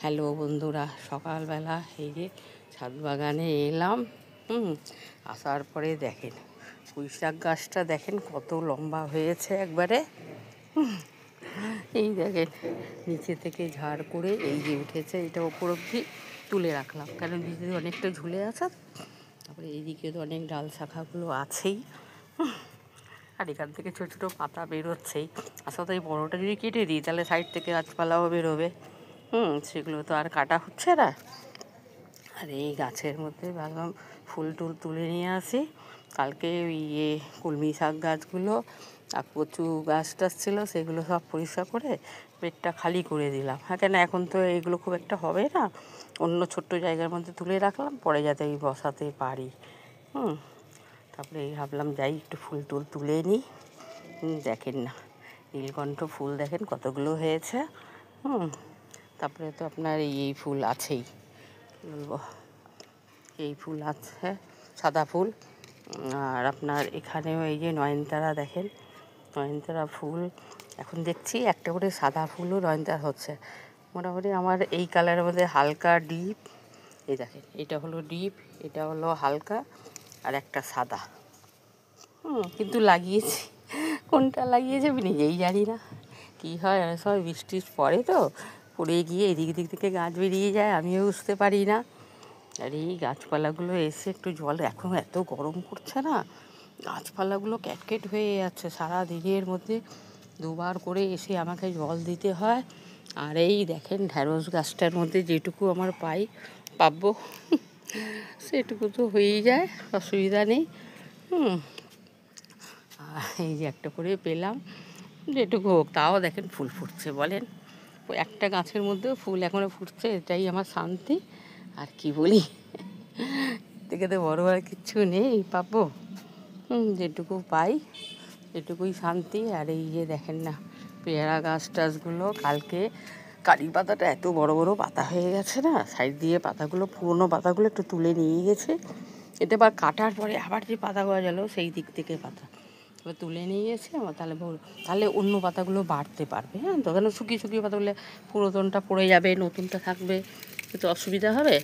Hello বন্ধুরা, সকালবেলা এই যে ছাদ বাগানে এলাম। আসার পরে দেখেন পুঁইশাক গাছটা দেখেন কত লম্বা হয়েছে একবারে। এই দেখেন নিচে থেকে ঝাড় করে এই যে উঠেছে, এটা ওপর অবধি তুলে রাখলাম, কারণ নিচে অনেকটা ঝুলে আছে। তারপরে এইদিকে তো অনেক ডাল শাখাগুলো আছেই, আর এখান থেকে ছোটো ছোটো পাতা বেরোচ্ছেই। আসলে এই বড়োটা যদি কেটে দিই তাহলে সাইড থেকে গাছপালাও বেরোবে। সেগুলো তো আর কাটা হচ্ছে না। আর এই গাছের মধ্যে ভাবলাম ফুল টুল তুলে নিয়ে আসি। কালকে ইয়ে কলমি শাক গাছগুলো আর কচু গাছ টাছ ছিল, সেগুলো সব পরিষ্কার করে পেটটা খালি করে দিলাম। হ্যাঁ, কেন এখন তো এইগুলো খুব একটা হবে না, অন্য ছোট্ট জায়গার মধ্যে তুলে রাখলাম, পরে যাতে এই বসাতে পারি। তারপরে এই ভাবলাম যাই একটু ফুল টুল তুলে নিই। দেখেন না, নীলকণ্ঠ ফুল দেখেন কতগুলো হয়েছে। তারপরে তো আপনার এই ফুল আছেই, বলবো এই ফুল আছে, সাদা ফুল। আর আপনার এখানেও এই যে নয়নতারা দেখেন, নয়নতারা ফুল এখন দেখছি একটা করে সাদা ফুলও নয়নতারা হচ্ছে। মোটামুটি আমার এই কালারের মধ্যে হালকা ডিপ, এই দেখেন এটা হলো ডিপ, এটা হলো হালকা, আর একটা সাদা। কিন্তু লাগিয়েছি, কোনটা লাগিয়েছি আমি নিজেই জানি না। কী হয় সব বৃষ্টির পরে তো পড়ে গিয়ে এদিক দিক থেকে গাছ বেরিয়ে যায়, আমিও বুঝতে পারি না। আর এই গাছপালাগুলো এসে একটু জল, এখন এত গরম করছে না, গাছপালাগুলো ক্যাটকেট হয়ে যাচ্ছে। সারা দিনের মধ্যে দুবার করে এসে আমাকে জল দিতে হয়। আর এই দেখেন ঢ্যাঁড়স গাছটার মধ্যে যেটুকু আমার পাবো সেটুকু তো হয়েই যায়, অসুবিধা নেই। এই যে একটা করে পেলাম, যেটুকু হোক, তাও দেখেন ফুল ফুটছে। বলেন, একটা গাছের মধ্যেও ফুল এখনও ফুটছে, এটাই আমার শান্তি। আর কি বলি, থেকে তো বড়ো আর কিচ্ছু নেই পাবো। যেটুকু পাই এটুকুই শান্তি। আর এই যে দেখেন না পেয়ারা গাছ টাছগুলো, কালকে কারি পাতাটা এত বড় বড় পাতা হয়ে গেছে না, সাইড দিয়ে পাতাগুলো, পুরনো পাতাগুলো একটু তুলে নিয়ে গেছে। এটা আবার কাটার পরে আবার যে পাতা গজালো সেই দিক থেকে পাতা এবার তুলে নিয়ে গেছে আমার, তাহলে অন্য পাতাগুলো বাড়তে পারবে। হ্যাঁ, তো কেন শুকিয়ে শুকিয়ে পাতাগুলো পুরাতনটা পড়ে যাবে, নতুনটা থাকবে, একটু অসুবিধা হবে।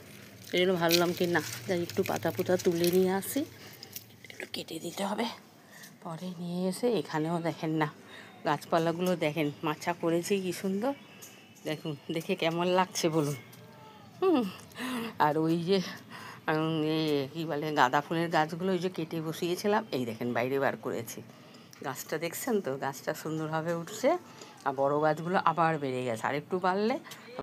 এই জন্য ভাবলাম কি না, যাই একটু পাতা পুতা তুলে নিয়ে আসি, একটু কেটে দিতে হবে। পরে নিয়ে এসে এখানেও দেখেন না গাছপালাগুলো দেখেন মাচা করেছি কি সুন্দর, দেখুন দেখে কেমন লাগছে বলুন। আর ওই যে কী বলে গাঁদা ফুলের গাছগুলো ওই যে কেটে বসিয়েছিলাম, এই দেখেন বাইরে বার করেছি। গাছটা দেখছেন তো, গাছটা সুন্দরভাবে উঠছে। আর বড় গাছগুলো আবার বেড়ে গেছে, আর একটু বাড়লে